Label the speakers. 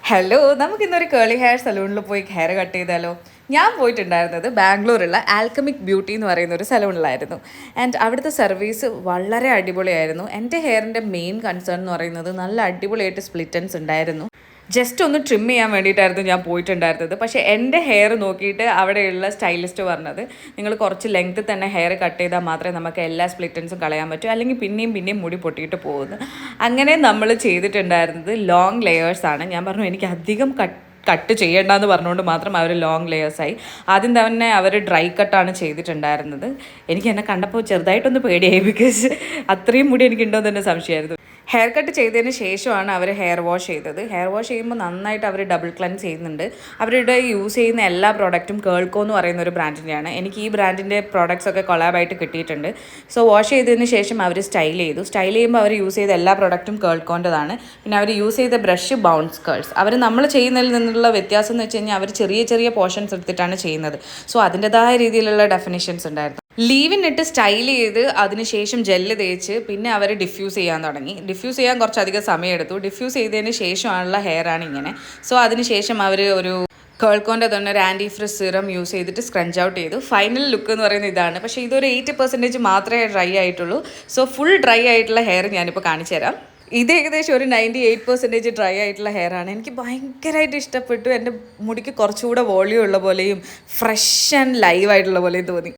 Speaker 1: Hello, നമുക്കിന്നൊരു കേളി hair സലൂണിൽ പോയി hair cut ചെയ്താലോ? ഞാൻ പോയിട്ടുണ്ടായിരുന്നത് ബാംഗ്ലൂരുള്ള ആൽക്കമിക് ബ്യൂട്ടി എന്ന് പറയുന്ന ഒരു സലൂണിലായിരുന്നു. ആൻഡ് അവിടുത്തെ സർവീസ് വളരെ അടിപൊളിയായിരുന്നു. എൻ്റെ ഹെയറിൻ്റെ മെയിൻ കൺസേൺ എന്ന് പറയുന്നത് നല്ല അടിപൊളിയായിട്ട് സ്പ്ലിറ്റൻസ് ഉണ്ടായിരുന്നു. ജസ്റ്റ് ഒന്ന് ട്രിം ചെയ്യാൻ വേണ്ടിയിട്ടായിരുന്നു ഞാൻ പോയിട്ടുണ്ടായിരുന്നത്. പക്ഷേ എൻ്റെ ഹെയർ നോക്കിയിട്ട് അവിടെയുള്ള സ്റ്റൈലിസ്റ്റ് പറഞ്ഞത്, നിങ്ങൾ കുറച്ച് ലെങ്ത്ത് തന്നെ ഹെയർ കട്ട് ചെയ്താൽ മാത്രമേ നമുക്ക് എല്ലാ സ്പ്ലിറ്റൻസും കളയാൻ പറ്റൂ, അല്ലെങ്കിൽ പിന്നെയും മുടി പൊട്ടിയിട്ട് പോകുന്നു. അങ്ങനെ നമ്മൾ ചെയ്തിട്ടുണ്ടായിരുന്നത് ലോങ് ലെയേഴ്സാണ്. ഞാൻ പറഞ്ഞു എനിക്ക് അധികം കട്ട് ചെയ്യേണ്ടെന്ന് പറഞ്ഞുകൊണ്ട് മാത്രം അവർ ലോങ് ലെയേഴ്സായി. ആദ്യം തന്നെ അവർ ഡ്രൈ കട്ടാണ് ചെയ്തിട്ടുണ്ടായിരുന്നത്. എനിക്ക് എന്നെ കണ്ടപ്പോൾ ചെറുതായിട്ടൊന്ന് പേടിയായി, ബിക്കോസ് അത്രയും മുടി എനിക്കുണ്ടോ എന്ന് തന്നെ സംശയമായിരുന്നു. ഹെയർ കട്ട് ചെയ്തതിന് ശേഷമാണ് അവർ ഹെയർ വാഷ് ചെയ്തത്. ഹെയർ വാഷ് ചെയ്യുമ്പോൾ നന്നായിട്ട് അവർ ഡബിൾ ക്ലൻസ് ചെയ്യുന്നുണ്ട്. അവരുടെ യൂസ് ചെയ്യുന്ന എല്ലാ പ്രോഡക്റ്റും കേൾക്കോ എന്ന് പറയുന്ന ഒരു ബ്രാൻഡിൻ്റെയാണ്. എനിക്ക് ഈ ബ്രാൻഡിൻ്റെ പ്രോഡക്റ്റ്സ് ഒക്കെ കൊളാബായിട്ട് കിട്ടിയിട്ടുണ്ട്. സോ വാഷ് ചെയ്തതിന് ശേഷം അവർ സ്റ്റൈൽ ചെയ്തു. സ്റ്റൈൽ ചെയ്യുമ്പോൾ അവർ യൂസ് ചെയ്ത എല്ലാ പ്രോഡക്റ്റും കേൾക്കോൻ്റെതാണ്. പിന്നെ അവർ യൂസ് ചെയ്ത ബ്രഷ് ബൗൺസ് കേൾസ്. അവർ നമ്മൾ ചെയ്യുന്നതിൽ നിന്നുള്ള വ്യത്യാസം എന്ന് വെച്ച് കഴിഞ്ഞാൽ അവർ ചെറിയ ചെറിയ പോർഷൻസ് എടുത്തിട്ടാണ് ചെയ്യുന്നത്. സോ അതിൻ്റെതായ രീതിയിലുള്ള ഡെഫിനിഷൻസ് ഉണ്ടായിരുന്നു. ലീവിനിട്ട് സ്റ്റൈൽ ചെയ്ത് അതിനുശേഷം ജെല്ല് തേച്ച് പിന്നെ അവർ ഡിഫ്യൂസ് ചെയ്യാൻ തുടങ്ങി. ഡിഫ്യൂസ് ചെയ്യാൻ കുറച്ചധികം സമയമെടുത്തു. ഡിഫ്യൂസ് ചെയ്തതിന് ശേഷമുള്ള ഹെയറാണ് ഇങ്ങനെ. സോ അതിനുശേഷം അവർ ഒരു കേൾക്കോൻ്റെ തന്നെ ഒരു ആൻറ്റി ഫ്രിസ് സിറം യൂസ് ചെയ്തിട്ട് സ്ക്രഞ്ച് ഔട്ട് ചെയ്തു. ഫൈനൽ ലുക്ക് എന്ന് പറയുന്നത് ഇതാണ്. പക്ഷേ ഇതൊരു 80% മാത്രമേ ഡ്രൈ ആയിട്ടുള്ളൂ. സോ ഫുൾ ഡ്രൈ ആയിട്ടുള്ള ഹെയർ ഞാനിപ്പോൾ കാണിച്ചു തരാം. ഇത് ഏകദേശം ഒരു 98% ഡ്രൈ ആയിട്ടുള്ള ഹെയറാണ്. എനിക്ക് ഭയങ്കരമായിട്ട് ഇഷ്ടപ്പെട്ടു. എൻ്റെ മുടിക്ക് കുറച്ചുകൂടെ വോളിയം ഉള്ള പോലെയും ഫ്രഷ് ആൻഡ് ലൈവ് ആയിട്ടുള്ള പോലെയും തോന്നി.